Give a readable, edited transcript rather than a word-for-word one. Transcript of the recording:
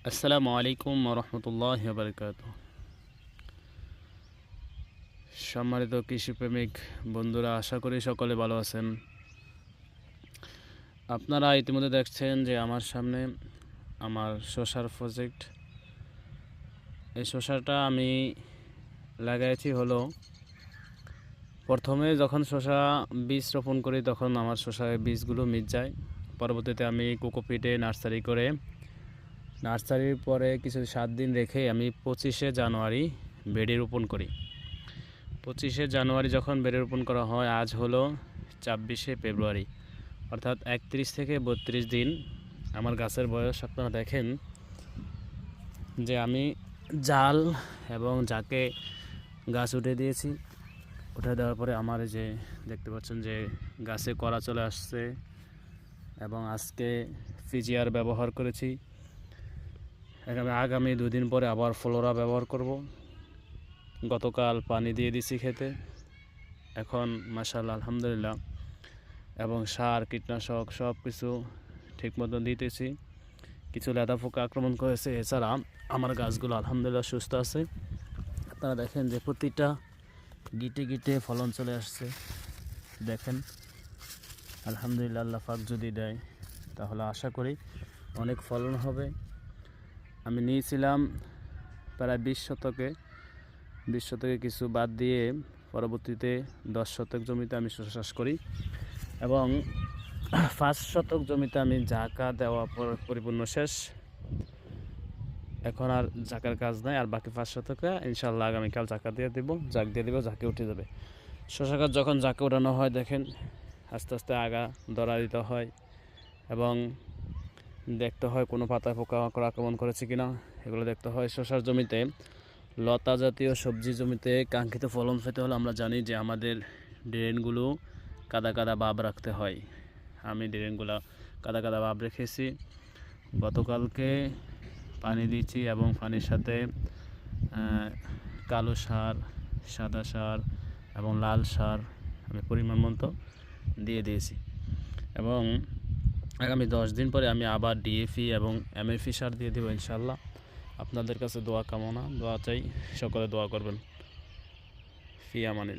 আসসালামু আলাইকুম রহমতুল্লাহ বারকাত। সম্মানিত কৃষিপ্রেমিক বন্ধুরা, আশা করি সকলে ভালো আছেন। আপনারা ইতিমধ্যে দেখছেন যে আমার সামনে আমার শসার প্রজেক্ট। এই শসাটা আমি লাগাইছি হলো প্রথমে যখন শসা বীজ রোপণ করি তখন আমার শসার বীজগুলো মিট যায়। পরবর্তীতে আমি কোকোপিটে নার্সারি করে নার্সারির পরে কিছু 7 দিন রেখে আমি 25শে জানুয়ারি বেডে রোপণ করি। 25শে জানুয়ারি যখন বেডে রোপণ করা হয়, আজ হলো 26শে ফেব্রুয়ারি, অর্থাৎ 31 থেকে 32 দিন আমার গাছের বয়স। আপনারা দেখেন যে আমি জাল এবং যাকে গাছ উঠে দিয়েছি। উঠে দেওয়ার পরে আমার যে দেখতে পাচ্ছেন যে গাছে কড়া চলে আসছে এবং আজকে ফিজিআর ব্যবহার করেছি। আগামী 2 দিন পরে আবার ফ্লোরা ব্যবহার করব। গতকাল পানি দিয়ে দিছি খেতে, এখন মাশাআল্লাহ আলহামদুলিল্লাহ, এবং সার কীটনাশক সব কিছু ঠিক মতন দিতেছি। কিছু লেদা পোকা আক্রমণ করেছে, এছাড়া আমার গাছগুলো আলহামদুলিল্লাহ সুস্থ আছে। আপনারা দেখেন যে প্রতিটা গিটে গিটে ফলন চলে আসছে। দেখেন আলহামদুলিল্লাহ, আল্লাহ পাক যদি দেয় তাহলে আশা করি অনেক ফলন হবে। আমি নিয়েছিলাম প্রায় 20 শতকে কিছু বাদ দিয়ে পরবর্তীতে 10 শতক জমিতে আমি শসা চাষ করি এবং 5 শতক জমিতে আমি জাঁকা দেওয়া পরিপূর্ণ শেষ। এখন আর জাঁকার কাজ নাই, আর বাকি 5 শতকে ইনশাল্লাহ আগামীকাল জাঁকা দিয়ে দেবো, জাঁকে উঠে যাবে। শসা গাছ যখন জাঁকে ওঠানো হয় দেখেন আস্তে আস্তে আগা দড়া দিতে হয় এবং দেখতে হয় কোনো পাতায় পোকামাকড় আক্রমণ করেছে কিনা, এগুলো দেখতে হয়। শসার জমিতে, লতা জাতীয় সবজি জমিতে কাঙ্ক্ষিত ফলন পেতে হলে আমরা জানি যে আমাদের ড্রেনগুলো কাদা কাদা ভাব রাখতে হয়। আমি ড্রেনগুলো কাদা কাদা ভাব রেখেছি। গতকালকে পানি দিয়েছি এবং পানির সাথে কালো সার, সাদা সার এবং লাল সার আমি পরিমাণ মতো দিয়ে দিয়েছি এবং আগামী 10 দিন পরে আমি আবার ডিএপি এবং এমএপি সার দিয়ে দেবো ইনশাল্লাহ। আপনাদের কাছে দোয়া কামনা, দোয়া চাই, সকলে দোয়া করবেন। ফি আমানিল্লাহ।